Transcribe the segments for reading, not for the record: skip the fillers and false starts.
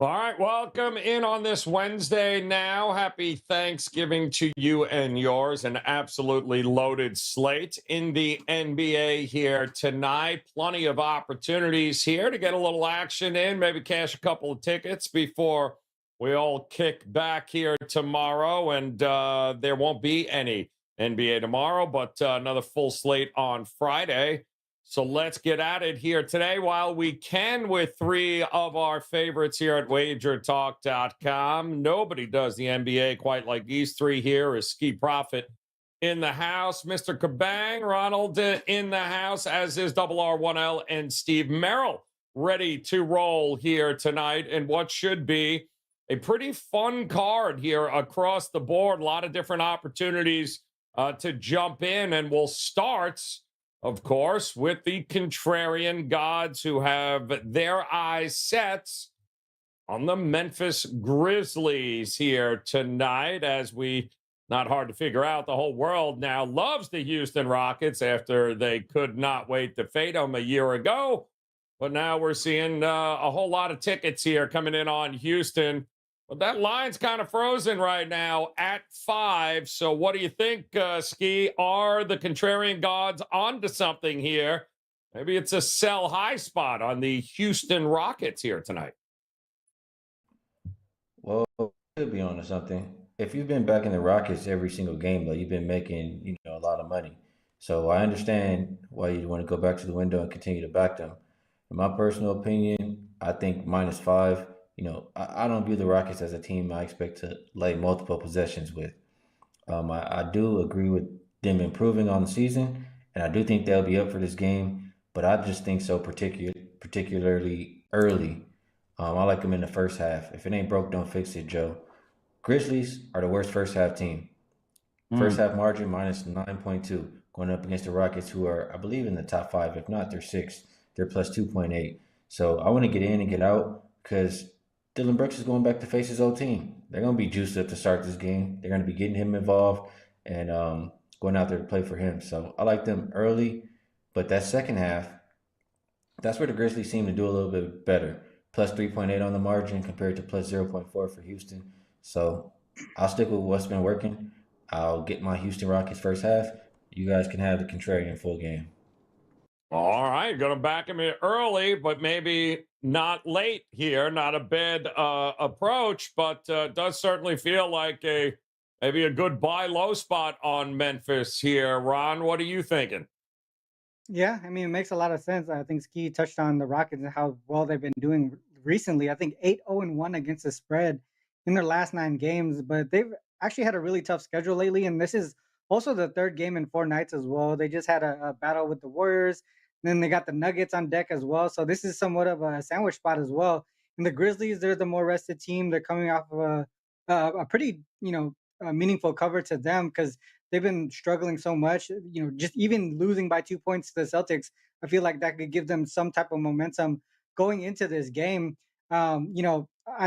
All right, welcome in on this Wednesday now. Happy Thanksgiving to you and yours. An absolutely loaded slate in the NBA here tonight. Plenty of opportunities here to get a little action in, maybe cash a couple of tickets before we all kick back here tomorrow. And there won't be any NBA tomorrow, but another full slate on Friday. So let's get at it here today while we can with three of our favorites here at WagerTalk.com. Nobody does the NBA quite like these three here. Is Skee Profit in the house, Mr. Kabang, Ronald in the house, as is Double R1L and Steve Merrill, ready to roll here tonight in what should be a pretty fun card here across the board. A lot of different opportunities to jump in, and we'll start, of course, with the contrarian gods who have their eyes set on the Memphis Grizzlies here tonight. As we, not hard to figure out, the whole world now loves the Houston Rockets after they could not wait to fade them a year ago. But now we're seeing a whole lot of tickets here coming in on Houston. But that line's kind of frozen right now at 5. So what do you think, Skee? Are the contrarian gods onto something here? Maybe it's a sell high spot on the Houston Rockets here tonight. Well, could be onto something. If you've been backing the Rockets every single game, though, you've been making a lot of money. So I understand why you'd want to go back to the window and continue to back them. In my personal opinion, I think -5. I don't view the Rockets as a team I expect to lay multiple possessions with. I do agree with them improving on the season, and I do think they'll be up for this game. But I just think so particularly early. I like them in the first half. If it ain't broke, don't fix it, Joe. Grizzlies are the worst first half team. First half margin -9.2, going up against the Rockets, who are, I believe, in the top 5. If not, they're 6. They're plus 2.8. So I want to get in and get out because Dylan Brooks is going back to face his old team. They're going to be juiced up to start this game. They're going to be getting him involved and going out there to play for him. So I like them early, but that second half, that's where the Grizzlies seem to do a little bit better. Plus 3.8 on the margin compared to plus 0.4 for Houston. So I'll stick with what's been working. I'll get my Houston Rockets first half. You guys can have the contrarian full game. All right, going to back him in early, but maybe not late here. Not a bad approach, but does certainly feel like maybe a good buy low spot on Memphis here. Ron, what are you thinking? Yeah, I mean, it makes a lot of sense. I think Ski touched on the Rockets and how well they've been doing recently. I think 8-0-1 against the spread in their last 9 games, but they've actually had a really tough schedule lately. And this is also the third game in 4 nights as well. They just had a battle with the Warriors. Then they got the Nuggets on deck as well. So this is somewhat of a sandwich spot as well. And the Grizzlies, they're the more rested team. They're coming off of a pretty, meaningful cover to them because they've been struggling so much. Just even losing by 2 points to the Celtics, I feel like that could give them some type of momentum going into this game. I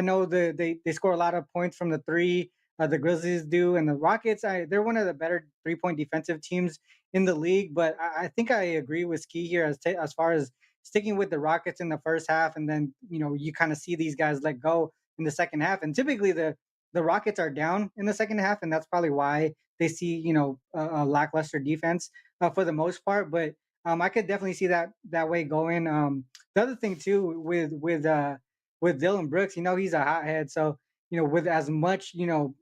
know they score a lot of points from the three. The Grizzlies do, and the Rockets. They're one of the better 3-point defensive teams in the league. But I think I agree with Ski here as far as sticking with the Rockets in the first half, and then you kind of see these guys let go in the second half. And typically the Rockets are down in the second half, and that's probably why they see a lackluster defense for the most part. But I could definitely see that way going. The other thing too with Dylan Brooks, he's a hothead. So with as much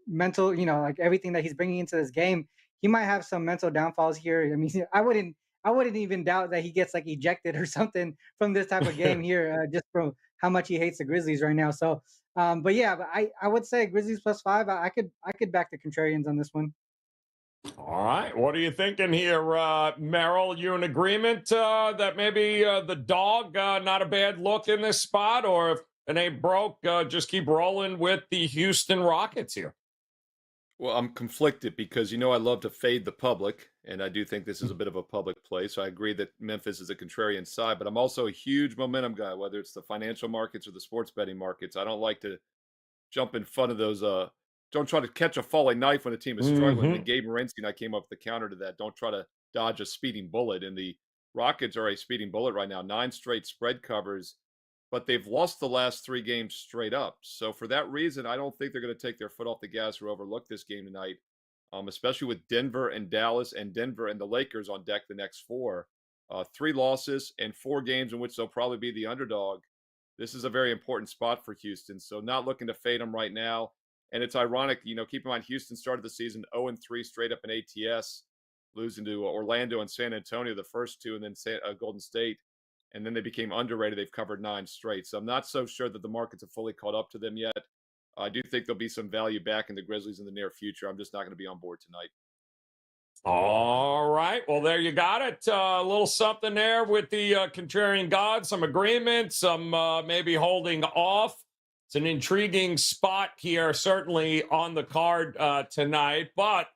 mental, like everything that he's bringing into this game, he might have some mental downfalls here. I mean, I wouldn't even doubt that he gets like ejected or something from this type of game here, just from how much he hates the Grizzlies right now. So, but yeah, but I would say Grizzlies +5. I could back the contrarians on this one. All right. What are you thinking here, Merrill? You in agreement that maybe the dog, not a bad look in this spot? Or if it ain't broke, just keep rolling with the Houston Rockets here? Well, I'm conflicted because I love to fade the public, and I do think this is a bit of a public play. So I agree that Memphis is a contrarian side, but I'm also a huge momentum guy, whether it's the financial markets or the sports betting markets. I don't like to jump in front of those. Don't try to catch a falling knife when a team is struggling. And Gabe Morency and I came up with the counter to that. Don't try to dodge a speeding bullet. And the Rockets are a speeding bullet right now. 9 straight spread covers. but they've lost the last 3 games straight up. So for that reason, I don't think they're going to take their foot off the gas or overlook this game tonight, especially with Denver and Dallas and Denver and the Lakers on deck the next 4. 3 losses and 4 games in which they'll probably be the underdog. This is a very important spot for Houston. So not looking to fade them right now. And it's ironic, keep in mind Houston started the season 0-3 straight up in ATS, losing to Orlando and San Antonio the first 2, and then Golden State. And then they became underrated. They've covered 9 straight. So I'm not so sure that the markets have fully caught up to them yet. I do think there'll be some value back in the Grizzlies in the near future. I'm just not going to be on board tonight. All right. Well, there you got it. A little something there with the contrarian gods, some agreement, some maybe holding off. It's an intriguing spot here, certainly on the card tonight. But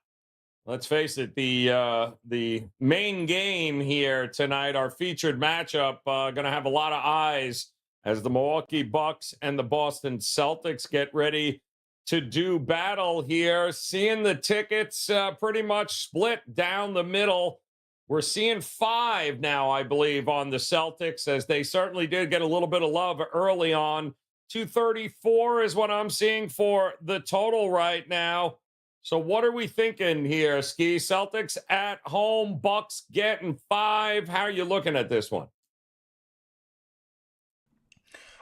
let's face it, the main game here tonight, our featured matchup, going to have a lot of eyes as the Milwaukee Bucks and the Boston Celtics get ready to do battle here. Seeing the tickets pretty much split down the middle. We're seeing 5 now, I believe, on the Celtics, as they certainly did get a little bit of love early on. 234 is what I'm seeing for the total right now. So what are we thinking here, Skee? Celtics at home, Bucks getting 5. How are you looking at this one?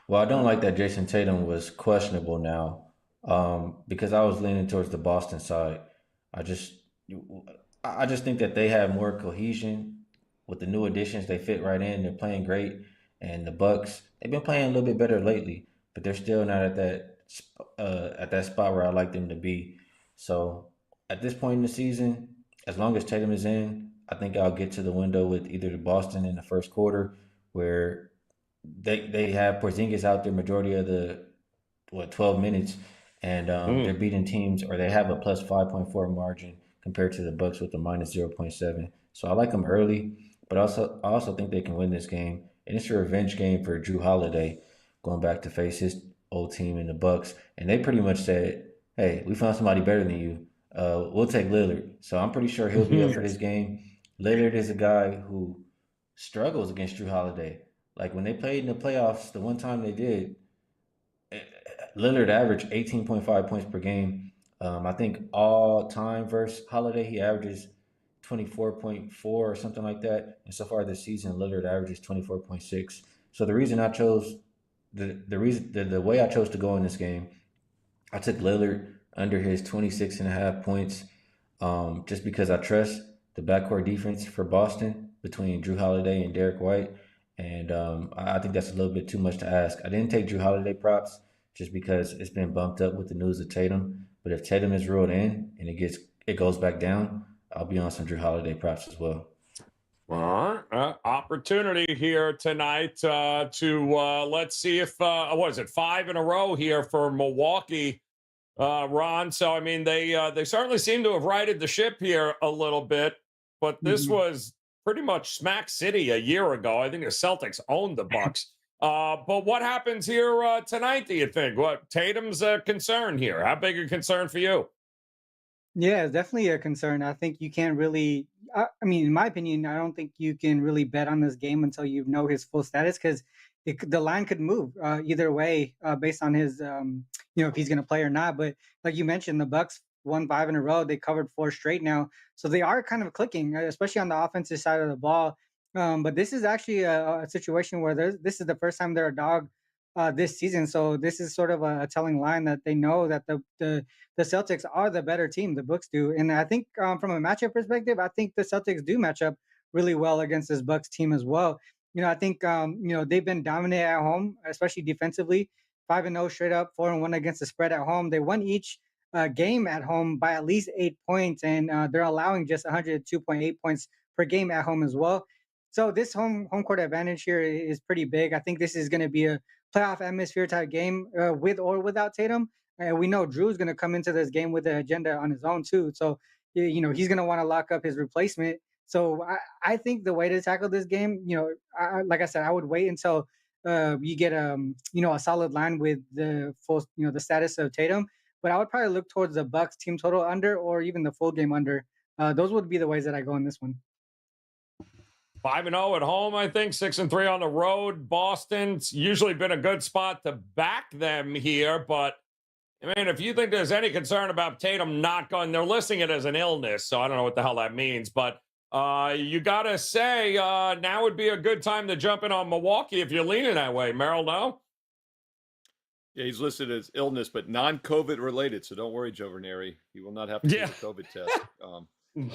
Well, I don't like that Jason Tatum was questionable now, because I was leaning towards the Boston side. I just, I just think that they have more cohesion with the new additions. They fit right in. They're playing great, and the Bucks, they've been playing a little bit better lately, but they're still not at that spot where I like them to be. So at this point in the season, as long as Tatum is in, I think I'll get to the window with either the Boston in the first quarter, where they have Porzingis out there majority of the 12 minutes, and they're beating teams, or they have a plus 5.4 margin compared to the Bucks with a minus 0.7. So I like them early, but I also think they can win this game, and it's a revenge game for Drew Holiday going back to face his old team in the Bucks, and they pretty much said, "Hey, we found somebody better than you. We'll take Lillard." So I'm pretty sure he'll be up for this game. Lillard is a guy who struggles against Drew Holiday. Like when they played in the playoffs, the one time they did, Lillard averaged 18.5 points per game. I think all time versus Holiday, he averages 24.4 or something like that. And so far this season, Lillard averages 24.6. So the reason I chose the way I chose to go in this game, I took Lillard under his 26.5 points, just because I trust the backcourt defense for Boston between Drew Holiday and Derek White. And I think that's a little bit too much to ask. I didn't take Drew Holiday props just because it's been bumped up with the news of Tatum. But if Tatum is ruled in and it goes back down, I'll be on some Drew Holiday props as well. All right. Opportunity here tonight to let's see if what is it, 5 in a row here for Milwaukee, Ron. So I mean they certainly seem to have righted the ship here a little bit, but this was pretty much smack city a year ago. I think the Celtics owned the Bucks. But what happens here tonight, do you think? What, Tatum's a concern here? How big a concern for you? Yeah, it's definitely a concern. I think you can't really. I mean, in my opinion, I don't think you can really bet on this game until you know his full status, because the line could move either way based on his, if he's going to play or not. But like you mentioned, the Bucks won 5 in a row. They covered 4 straight now, so they are kind of clicking, especially on the offensive side of the ball. But this is actually a situation where this is the first time they're a dog this season. So this is sort of a telling line that they know that the Celtics are the better team. The Bucks do, and I think from a matchup perspective, I think the Celtics do match up really well against this Bucks team as well. I think they've been dominant at home, especially defensively. 5-0 straight up, 4-1 against the spread at home. They won each game at home by at least 8 points, and they're allowing just 102.8 points per game at home as well. So this home court advantage here is pretty big. I think this is going to be a playoff atmosphere type game with or without Tatum. And we know Drew's going to come into this game with an agenda on his own too. So, he's going to want to lock up his replacement. So I think the way to tackle this game, like I said, I would wait until you get a solid line with the full, the status of Tatum. But I would probably look towards the Bucks team total under, or even the full game under. Those would be the ways that I go in this one. 5-0 at home, I think. 6-3 on the road. Boston's usually been a good spot to back them here, but I mean, if you think there's any concern about Tatum not going, they're listing it as an illness, so I don't know what the hell that means. But you got to say now would be a good time to jump in on Milwaukee if you're leaning that way. Merrill, no? Yeah, he's listed as illness, but non-COVID related. So don't worry, Joe Verneri. He will not have to get a COVID test. I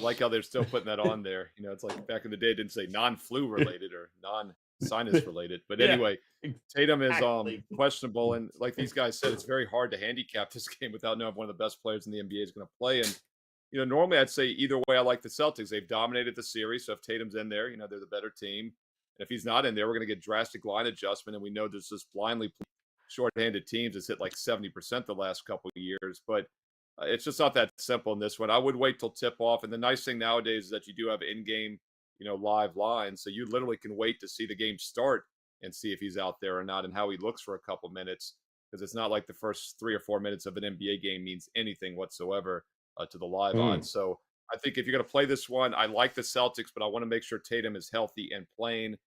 like how they're still putting that on there. You know, it's like back in the day, it didn't say non-flu related or non-sinus related. But anyway, Tatum is questionable. And like these guys said, it's very hard to handicap this game without knowing if one of the best players in the NBA is going to play. And, you know, normally I'd say either way, I like the Celtics. They've dominated the series. So if Tatum's in there, you know, they're the better team. And if he's not in there, we're going to get drastic line adjustment. And we know there's this blindly shorthanded teams that's hit like 70% the last couple of years. But it's just not that simple in this one. I would wait till tip off. And the nice thing nowadays is that you do have in-game, you know, live lines. So you literally can wait to see the game start and see if he's out there or not and how he looks for a couple minutes. Because it's not like the first 3 or 4 minutes of an NBA game means anything whatsoever to the live odds. So I think if you're going to play this one, I like the Celtics, but I want to make sure Tatum is healthy and playing.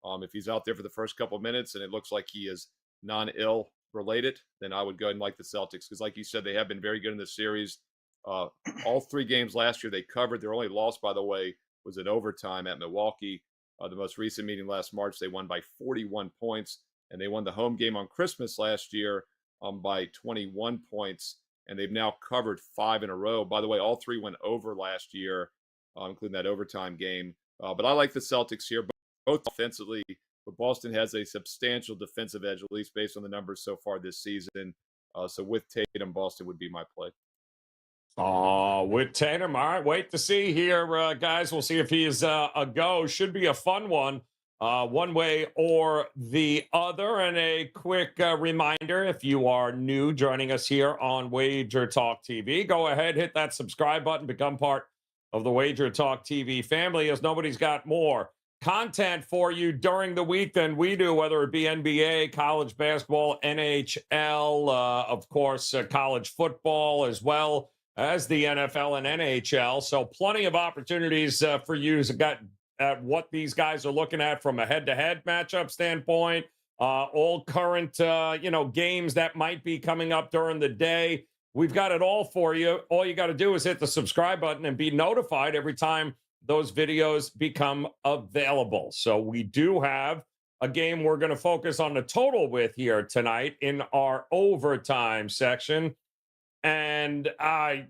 If he's out there for the first couple of minutes and it looks like he is non-ill related, then I would go ahead and like the Celtics because, like you said, they have been very good in this series. All 3 games last year they covered. Their only loss, by the way, was in overtime at Milwaukee. The most recent meeting last March, they won by 41 points, and they won the home game on Christmas last year by 21 points, and they've now covered 5 in a row. By the way, all 3 went over last year, including that overtime game. But I like the Celtics here, both offensively. But Boston has a substantial defensive edge, at least based on the numbers so far this season. So with Tatum, Boston would be my play. With Tatum. All right, wait to see here, guys. We'll see if he is a go. Should be a fun one, one way or the other. And a quick reminder, if you are new joining us here on WagerTalk TV, go ahead, hit that subscribe button, become part of the WagerTalk TV family, as nobody's got more content for you during the week than we do, whether it be NBA, college basketball, NHL, of course, college football, as well as the NFL and NHL. So plenty of opportunities for you to get at what these guys are looking at from a head-to-head matchup standpoint, all current, games that might be coming up during the day. We've got it all for you. All you got to do is hit the subscribe button and be notified every time those videos become available. So we do have a game we're going to focus on the total with here tonight in our overtime section. And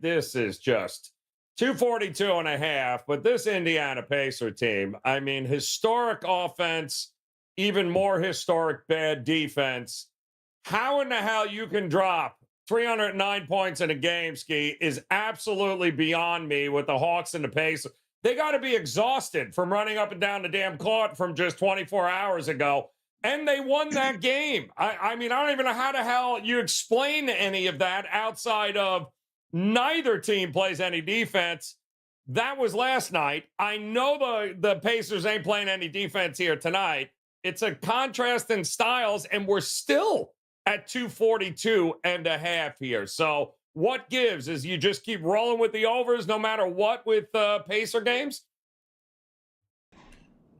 this is just 242.5, but this Indiana Pacer team, I mean, historic offense, even more historic bad defense. How in the hell you can drop 309 points in a game, Skee, is absolutely beyond me with the Hawks and the Pacers. They got to be exhausted from running up and down the damn court from just 24 hours ago. And they won that game. I mean, I don't even know how the hell you explain any of that outside of neither team plays any defense. That was last night. I know the Pacers ain't playing any defense here tonight. It's a contrast in styles, and we're still at 242.5 here. So what gives is you just keep rolling with the overs no matter what with Pacer games?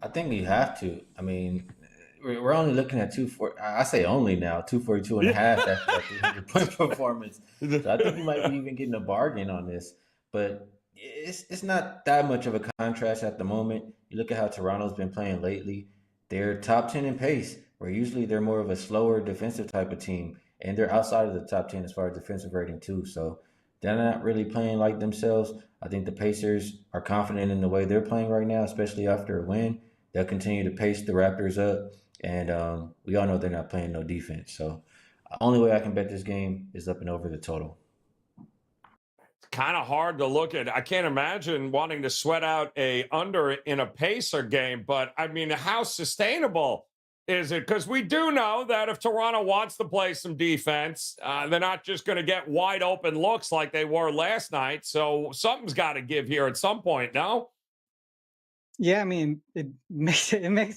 I think you have to. I mean, we're only looking at I say only now, 242.5 after that 300-point performance. So I think you might be even getting a bargain on this. But it's not that much of a contrast at the moment. You look at how Toronto's been playing lately. They're top 10 in pace, where usually they're more of a slower defensive type of team. And they're outside of the top 10 as far as defensive rating, too. So they're not really playing like themselves. I think the Pacers are confident in the way they're playing right now, especially after a win. They'll continue to pace the Raptors up. And we all know they're not playing no defense. So the only way I can bet this game is up and over the total. It's kind of hard to look at. I can't imagine wanting to sweat out a under in a Pacer game. But, I mean, how sustainable is it? Because we do know that if Toronto wants to play some defense, they're not just going to get wide open looks like they were last night. So something's got to give here at some point, no? Yeah, I mean, it makes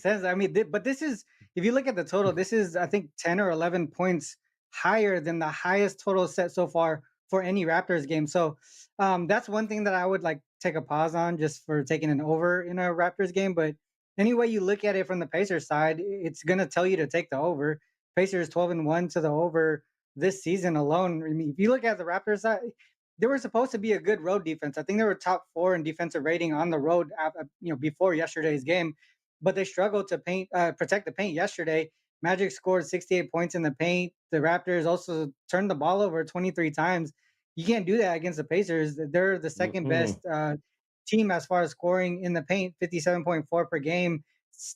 sense. I mean, but this is, if you look at the total, this is, I think, 10 or 11 points higher than the highest total set so far for any Raptors game. So that's one thing that I would like take a pause on just for taking an over in a Raptors game. But any way you look at it from the Pacers side, it's gonna tell you to take the over. Pacers 12-1 to the over this season alone. I mean, if you look at the Raptors side, they were supposed to be a good road defense. I think they were top 4 in defensive rating on the road, before yesterday's game, but they struggled to protect the paint yesterday. Magic scored 68 points in the paint. The Raptors also turned the ball over 23 times. You can't do that against the Pacers. They're the second Mm-mm. best team as far as scoring in the paint, 57.4 per game.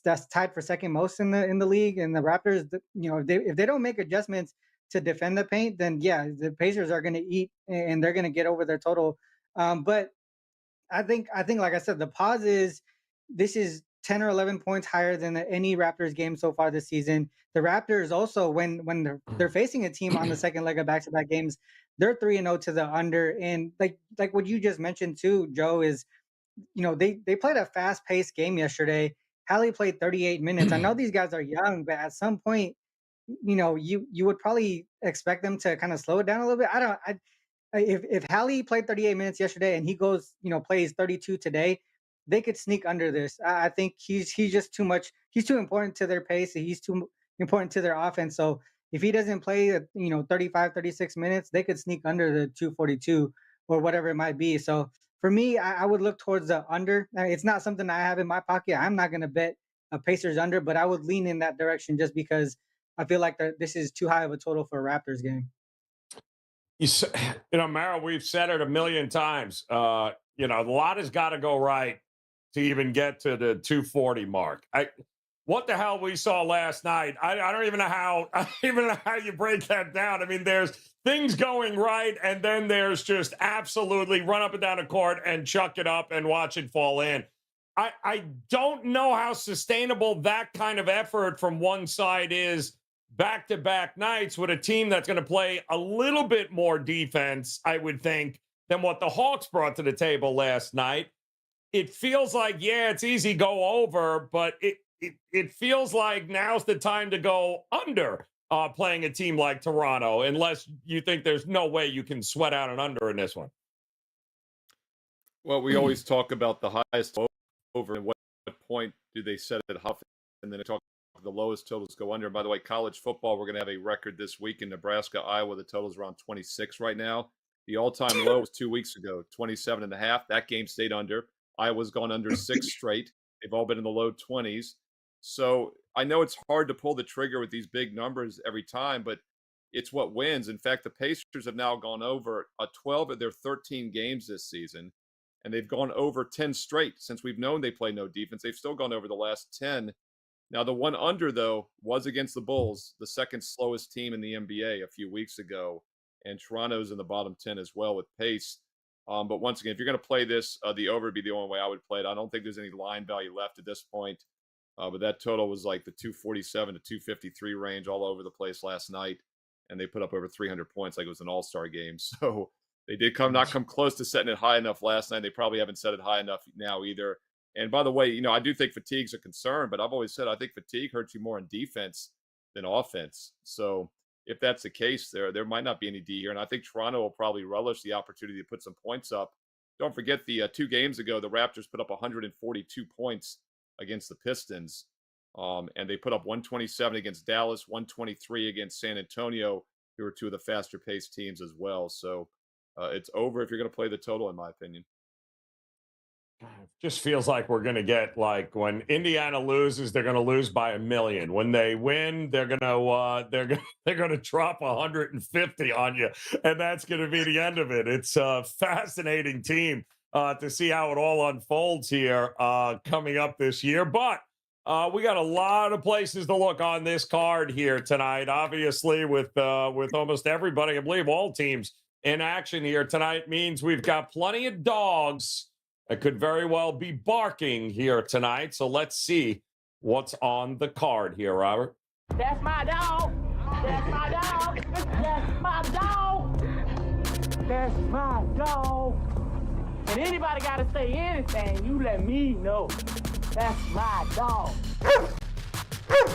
That's tied for second most in the league. And the Raptors, if they don't make adjustments to defend the paint, then yeah, the Pacers are going to eat and they're going to get over their total. But I think, like I said, the pause is this is 10 or 11 points higher than any Raptors game so far this season. The Raptors also, when they're facing a team on the second leg of back-to-back games, they're 3-0 to the under. And like what you just mentioned too, Joe, is they played a fast-paced game yesterday. Hallie played 38 minutes. I know these guys are young, but at some point, you would probably expect them to kind of slow it down a little bit. If Hallie played 38 minutes yesterday and he goes, plays 32 today, they could sneak under this. I think he's just too much. He's too important to their pace. He's too important to their offense. So if he doesn't play, 35, 36 minutes, they could sneak under the 242 or whatever it might be. So for me, I would look towards the under. It's not something I have in my pocket. I'm not going to bet a Pacers under, but I would lean in that direction just because I feel like this is too high of a total for a Raptors game. Mara, we've said it a million times. A lot has got to go right to even get to the 240 mark. What the hell we saw last night? I don't even know how. I don't even know how you break that down. I mean, there's things going right, and then there's just absolutely run up and down the court and chuck it up and watch it fall in. I don't know how sustainable that kind of effort from one side is back-to-back nights with a team that's going to play a little bit more defense, I would think, than what the Hawks brought to the table last night. It feels like, yeah, it's easy go over, but it feels like now's the time to go under playing a team like Toronto, unless you think there's no way you can sweat out an under in this one. Well, we always talk about the highest over and what point do they set it off, and then talk the lowest totals go under. And by the way, college football, we're going to have a record this week in Nebraska, Iowa. The total's around 26 right now. The all-time low was 2 weeks ago, 27.5. That game stayed under. Iowa's gone under 6 straight. They've all been in the low 20s. So I know it's hard to pull the trigger with these big numbers every time, but it's what wins. In fact, the Pacers have now gone over 12 of their 13 games this season, and they've gone over 10 straight. Since we've known they play no defense, they've still gone over the last 10. Now, the one under, though, was against the Bulls, the second slowest team in the NBA a few weeks ago. And Toronto's in the bottom 10 as well with pace. But once again, if you're going to play this, the over would be the only way I would play it. I don't think there's any line value left at this point. But that total was like the 247 to 253 range all over the place last night. And they put up over 300 points like it was an all-star game. So they did not come close to setting it high enough last night. They probably haven't set it high enough now either. And by the way, I do think fatigue's a concern, but I've always said I think fatigue hurts you more in defense than offense. So if that's the case, there might not be any D here. And I think Toronto will probably relish the opportunity to put some points up. Don't forget the 2 games ago, the Raptors put up 142 points against the Pistons. And they put up 127 against Dallas, 123 against San Antonio, who are 2 of the faster-paced teams as well. So it's over if you're going to play the total, in my opinion. Just feels like we're going to get, like, when Indiana loses, they're going to lose by 1 million. When they win, they're going to drop 150 on you, and that's going to be the end of it. It's a fascinating team to see how it all unfolds here coming up this year. But we got a lot of places to look on this card here tonight. Obviously, with almost everybody, I believe all teams in action here tonight, means we've got plenty of dogs that could very well be barking here tonight. So let's see what's on the card here, Robert. That's my dog. That's my dog. That's my dog. That's my dog. And anybody got to say anything, you let me know. That's my dog.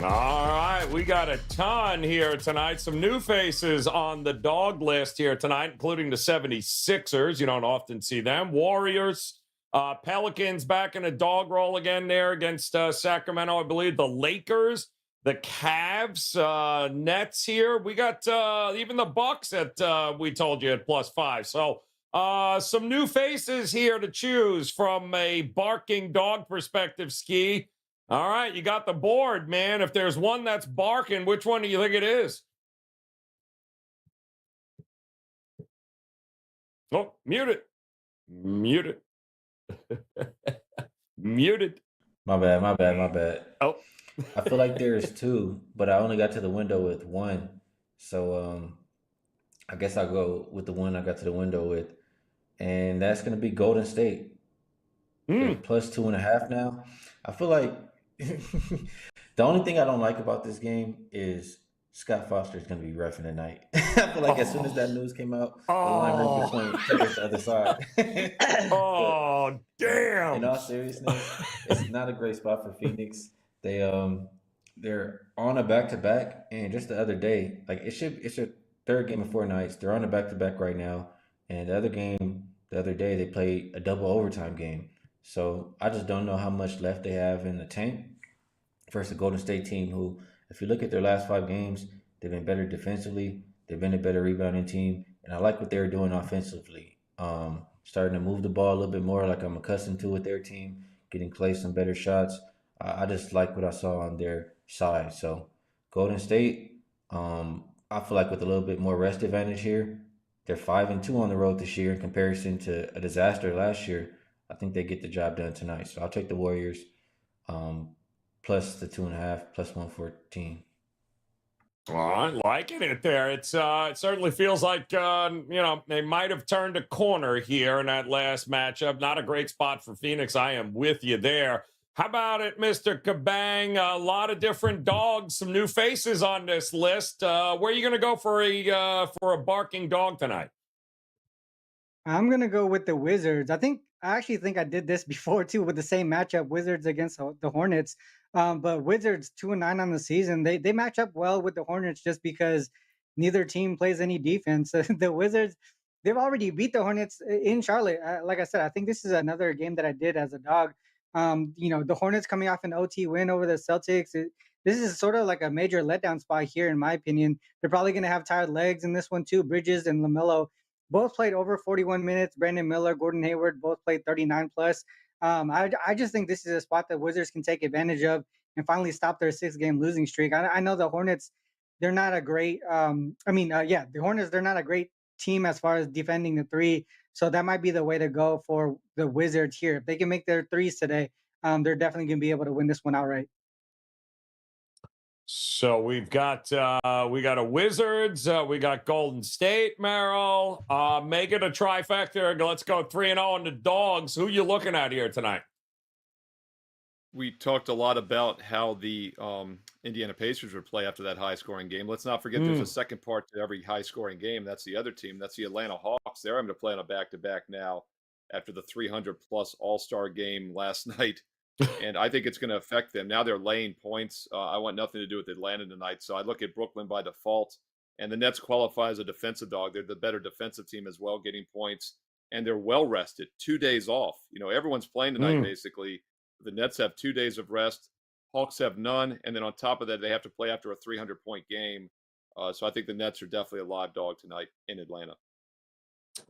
All right, we got a ton here tonight. Some new faces on the dog list here tonight, including the 76ers. You don't often see them. Warriors, Pelicans back in a dog roll again there against Sacramento, I believe. The Lakers, the Cavs, Nets here. We got even the Bucks at we told you at +5. So some new faces here to choose from a barking dog perspective, Skee. All right, you got the board, man. If there's one that's barking, which one do you think it is? Oh, mute it. Mute it. Muted. My bad. Oh. I feel like there's two, but I only got to the window with one. So I guess I'll go with the one I got to the window with. And that's going to be Golden State. They're +2.5 now. I feel like the only thing I don't like about this game is Scott Foster is going to be reffing tonight. I feel like as soon as that news came out, the line moved the point to the other side. Damn. In all seriousness, it's not a great spot for Phoenix. They're on a back-to-back, and just the other day, like it's your third game in 4 nights. They're on a back-to-back right now, and the other game, the other day, they played a double overtime game. So I just don't know how much left they have in the tank versus the Golden State team who, if you look at their last 5 games, they've been better defensively. They've been a better rebounding team. And I like what they're doing offensively. Starting to move the ball a little bit more like I'm accustomed to with their team, getting Klay some better shots. I just like what I saw on their side. So Golden State, I feel like with a little bit more rest advantage here, they're 5-2 on the road this year in comparison to a disaster last year. I think they get the job done tonight. So I'll take the Warriors plus the 2.5, plus 114. Well, I'm liking it there. It certainly feels like they might have turned a corner here in that last matchup. Not a great spot for Phoenix. I am with you there. How about it, Mr. Kabang? A lot of different dogs, some new faces on this list. Where are you going to go for a barking dog tonight? I'm gonna go with the Wizards. I actually think I did this before too with the same matchup, Wizards against the Hornets. But Wizards 2-9 on the season. They match up well with the Hornets just because neither team plays any defense. The Wizards, they've already beat the Hornets in Charlotte. Like I said, I think this is another game that I did as a dog. The Hornets coming off an OT win over the Celtics. This is sort of like a major letdown spot here, in my opinion. They're probably going to have tired legs in this one too. Bridges and LaMelo both played over 41 minutes. Brandon Miller, Gordon Hayward both played 39 plus. I just think this is a spot that Wizards can take advantage of and finally stop their 6-game losing streak. I know the Hornets, they're not a great the Hornets, they're not a great team as far as defending the 3. So that might be the way to go for the Wizards here. If they can make their 3s today, they're definitely going to be able to win this one outright. So we've got a Wizards, we got Golden State, Merrill. Make it a trifecta. Let's go 3-0 on the dogs. Who you looking at here tonight? We talked a lot about how the Indiana Pacers would play after that high-scoring game. Let's not forget there's a second part to every high-scoring game. That's the other team. That's the Atlanta Hawks. They're having to play on a back-to-back now after the 300-plus All-Star game last night. And I think it's going to affect them. Now they're laying points. I want nothing to do with Atlanta tonight. So I look at Brooklyn by default. And the Nets qualify as a defensive dog. They're the better defensive team as well, getting points. And they're well-rested. 2 days off. Everyone's playing tonight, basically. The Nets have 2 days of rest. Hawks have none. And then on top of that, they have to play after a 300-point game. So I think the Nets are definitely a live dog tonight in Atlanta.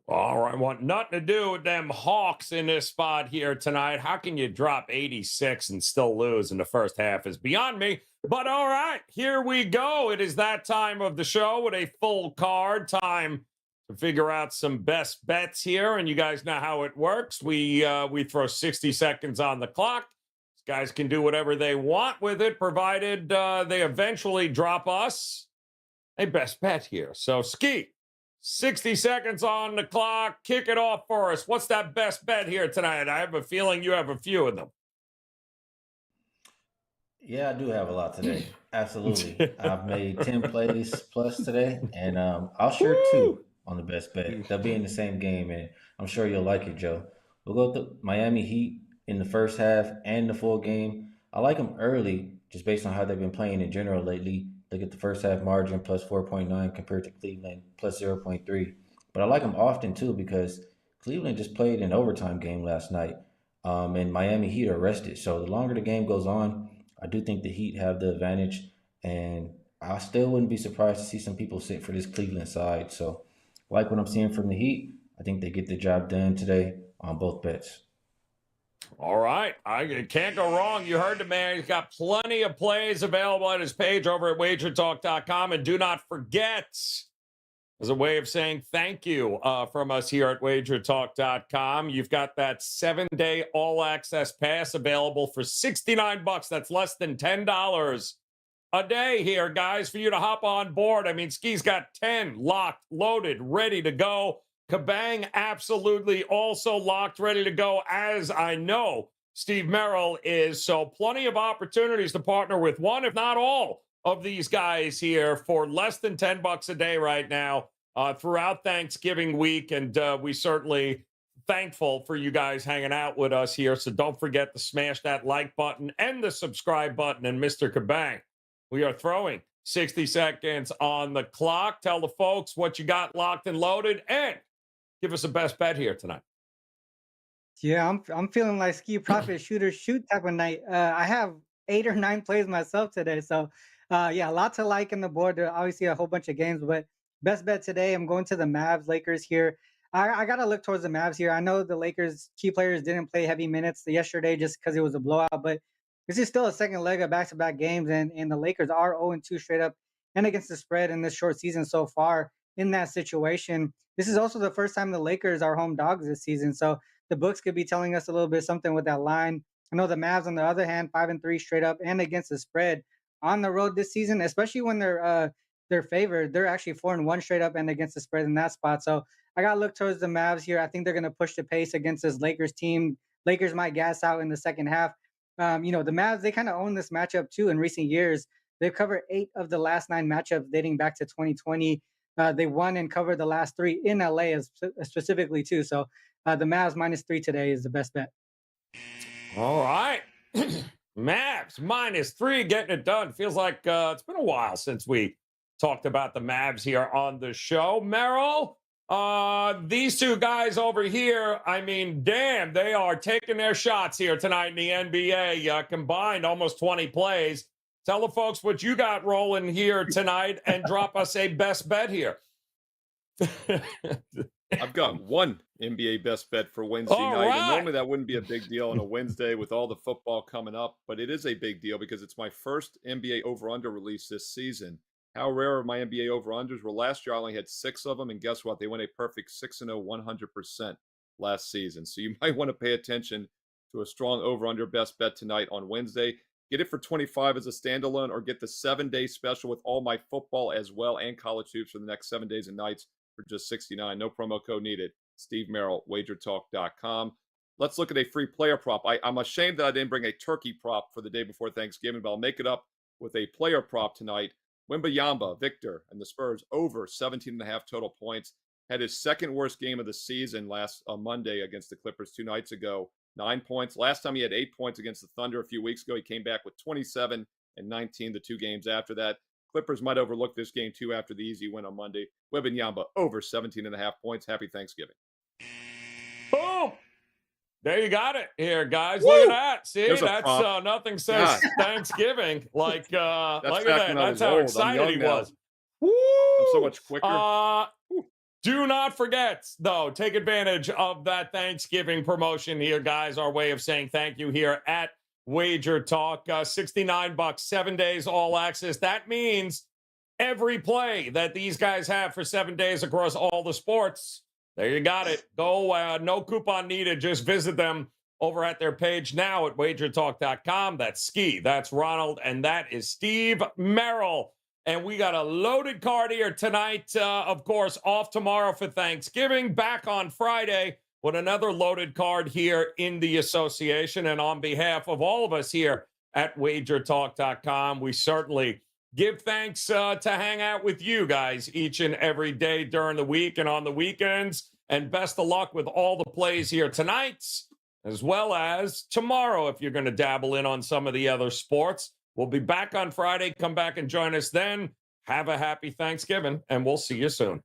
All right, want nothing to do with them Hawks in this spot here tonight. How can you drop 86 and still lose in the first half is beyond me. But all right, here we go. It is that time of the show with a full card. Time to figure out some best bets here, and you guys know how it works. We throw 60 seconds on the clock. These guys can do whatever they want with it, provided they eventually drop us a best bet here. So, Skee, 60 seconds on the clock. Kick it off for us. What's that best bet here tonight? I have a feeling you have a few of them. Yeah, I do have a lot today. Absolutely. I've made 10 plays plus today, and I'll share 2 on the best bet. They'll be in the same game, and I'm sure you'll like it, Joe. We'll go with the Miami Heat in the first half and the full game. I like them early just based on how they've been playing in general lately. Look at the first half margin plus 4.9 compared to Cleveland plus 0.3. But I like them often too because Cleveland just played an overtime game last night. and Miami Heat are rested. So the longer the game goes on, I do think the Heat have the advantage, and I still wouldn't be surprised to see some people sit for this Cleveland side. So, like what I'm seeing from the Heat, I think they get the job done today on both bets. All right. I can't go wrong. You heard the man. He's got plenty of plays available at his page over at WagerTalk.com. And do not forget, as a way of saying thank you from us here at WagerTalk.com, you've got that 7-day all-access pass available for $69. That's less than $10 a day here, guys, for you to hop on board. I mean, Skee's got 10 locked, loaded, ready to go. Kabang absolutely also locked, ready to go, as I know Steve Merrill is. So plenty of opportunities to partner with one, if not all, of these guys here for less than $10 a day right now throughout Thanksgiving week. And we certainly thankful for you guys hanging out with us here. So don't forget to smash that like button and the subscribe button. And Mr. Kabang, we are throwing 60 seconds on the clock. Tell the folks what you got locked and loaded, and give us a best bet here tonight. Yeah, I'm feeling like Ski Profit Shooter Shoot type of night. I have 8 or 9 plays myself today, so yeah, a lot to like in the board. There are obviously a whole bunch of games, but best bet today, I'm going to the Mavs Lakers here. I gotta look towards the Mavs here. I know the Lakers key players didn't play heavy minutes yesterday just because it was a blowout, but this is still a second leg of back-to-back games, and the Lakers are 0-2 straight up and against the spread in this short season so far. In that situation, this is also the first time the Lakers are home dogs this season, so the books could be telling us a little bit something with that line. I know the Mavs, on the other hand, 5-3 straight up and against the spread on the road this season, especially when they're favored. They're actually 4-1 straight up and against the spread in that spot. So I gotta look towards the Mavs here. I think they're gonna push the pace against this Lakers team. Lakers might gas out in the second half. The Mavs, they kind of own this matchup too in recent years. They've covered 8 of the last 9 matchups dating back to 2020. They won and covered the last 3 in LA specifically too. So the Mavs -3 today is the best bet. All right. Mavs -3, getting it done. Feels like it's been a while since we talked about the Mavs here on the show. Merrill, these two guys over here, I mean, damn, they are taking their shots here tonight in the NBA. Combined almost 20 plays. Tell the folks what you got rolling here tonight and drop us a best bet here. I've got one NBA best bet for Wednesday night. Right. And normally that wouldn't be a big deal on a Wednesday with all the football coming up, but it is a big deal because it's my first NBA over-under release this season. How rare are my NBA over-unders? Well, last year I only had 6 of them, and guess what? They went a perfect 6-0, 100% last season. So you might want to pay attention to a strong over-under best bet tonight on Wednesday. Get it for 25 as a standalone, or get the 7-day special with all my football as well and college hoops for the next 7 days and nights for just $69. No promo code needed. Steve Merrill, WagerTalk.com. Let's look at a free player prop. I'm ashamed that I didn't bring a turkey prop for the day before Thanksgiving, but I'll make it up with a player prop tonight. Wembanyama, Victor, and the Spurs over 17.5 total points. Had his second worst game of the season last Monday against the Clippers 2 nights ago. 9 points. Last time he had 8 points against the Thunder a few weeks ago. He came back with 27 and 19 the 2 games after that. Clippers might overlook this game too after the easy win on Monday. Wembanyama over 17.5 points. Happy Thanksgiving. Boom. There you got it here, guys. Woo! Look at that. See, There's a that's prop. nothing says God. Thanksgiving like look at back that. when I That's was how old. I'm excited young he now. was. Woo! I'm so much quicker. Do not forget, though, take advantage of that Thanksgiving promotion here, guys. Our way of saying thank you here at Wager Talk. $69, 7 days, all access. That means every play that these guys have for 7 days across all the sports. There you got it. Go, no coupon needed. Just visit them over at their page now at WagerTalk.com. That's Skee, that's Ronald, and that is Steve Merrill. And we got a loaded card here tonight. Of course, off tomorrow for Thanksgiving. Back on Friday with another loaded card here in the association. And on behalf of all of us here at WagerTalk.com, we certainly give thanks to hang out with you guys each and every day during the week and on the weekends. And best of luck with all the plays here tonight, as well as tomorrow if you're going to dabble in on some of the other sports. We'll be back on Friday. Come back and join us then. Have a happy Thanksgiving, and we'll see you soon.